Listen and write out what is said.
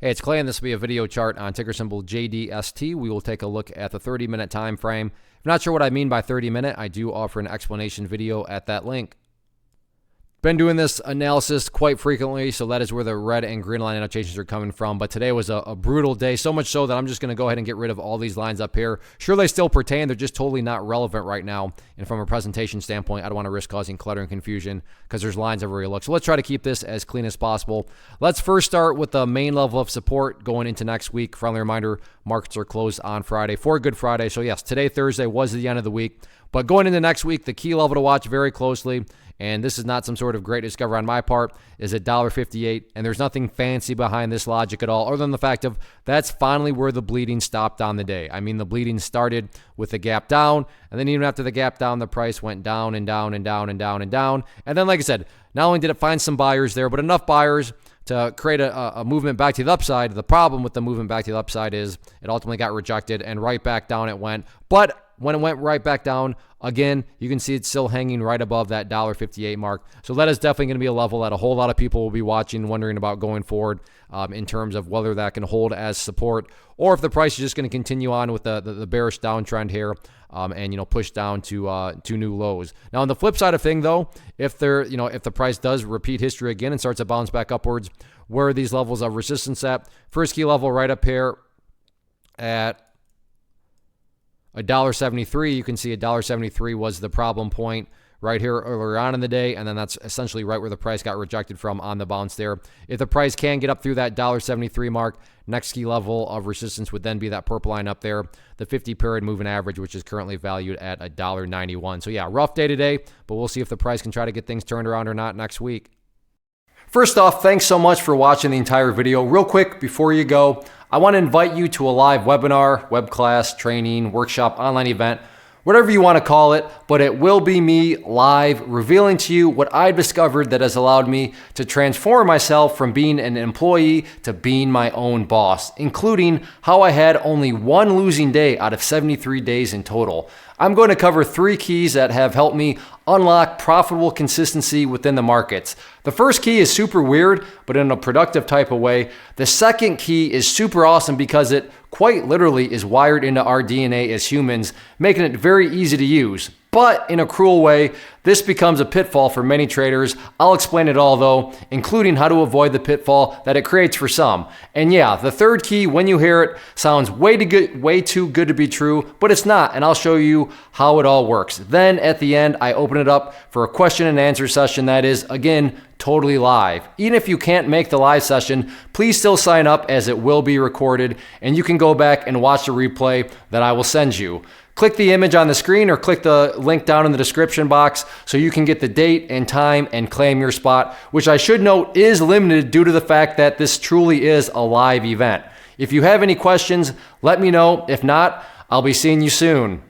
Hey, it's Clay, and this will be a video chart on ticker symbol JDST. We will take a look at the 30-minute time frame. If you're not sure what I mean by 30-minute, I do offer an explanation video at that link. Been doing this analysis quite frequently, so that is where the red and green line annotations are coming from. But today was a brutal day, so much so that I'm just going to go ahead and get rid of all these lines up here. Sure, they still pertain. They're just totally not relevant right now. And from a presentation standpoint, I don't want to risk causing clutter and confusion because there's lines everywhere you look. So let's try to keep this as clean as possible. Let's first start with the main level of support going into next week. Friendly reminder, markets are closed on Friday for Good Friday. So yes, today, Thursday, was the end of the week. But going into next week, the key level to watch very closely, and this is not some sort of great discovery on my part, is at $1.58, and there's nothing fancy behind this logic at all, other than the fact of that's finally where the bleeding stopped on the day. I mean, the bleeding started with the gap down, and then even after the gap down, the price went down and down and down and down and down. And then, like I said, not only did it find some buyers there, but enough buyers to create a movement back to the upside. The problem with the movement back to the upside is it ultimately got rejected, and right back down it went. But when it went right back down, again, you can see it's still hanging right above that $1.58 mark. So that is definitely going to be a level that a whole lot of people will be watching and wondering about going forward in terms of whether that can hold as support or if the price is just going to continue on with the bearish downtrend here and push down to new lows. Now, on the flip side of thing, though, if the price does repeat history again and starts to bounce back upwards, where are these levels of resistance at? First key level right up here at $1.73. You can see $1.73 was the problem point right here earlier on in the day, and then that's essentially right where the price got rejected from on the bounce there. If the price can get up through that $1.73 mark, next key level of resistance would then be that purple line up there, the 50-period moving average, which is currently valued at $1.91. So yeah, rough day today, but we'll see if the price can try to get things turned around or not next week. First off, thanks so much for watching the entire video. Real quick, before you go, I want to invite you to a live webinar, web class, training, workshop, online event, whatever you want to call it, but it will be me live revealing to you what I've discovered that has allowed me to transform myself from being an employee to being my own boss, including how I had only one losing day out of 73 days in total. I'm going to cover 3 keys that have helped me unlock profitable consistency within the markets. The first key is super weird, but in a productive type of way. The second key is super awesome because it quite literally is wired into our DNA as humans, making it very easy to use. But in a cruel way, this becomes a pitfall for many traders. I'll explain it all though, including how to avoid the pitfall that it creates for some. And yeah, the third key, when you hear it, sounds way too good to be true, but it's not, and I'll show you how it all works. Then at the end, I open it up for a question and answer session that is, again, totally live. Even if you can't make the live session, please still sign up as it will be recorded, and you can go back and watch the replay that I will send you. Click the image on the screen or click the link down in the description box so you can get the date and time and claim your spot, which I should note is limited due to the fact that this truly is a live event. If you have any questions, let me know. If not, I'll be seeing you soon.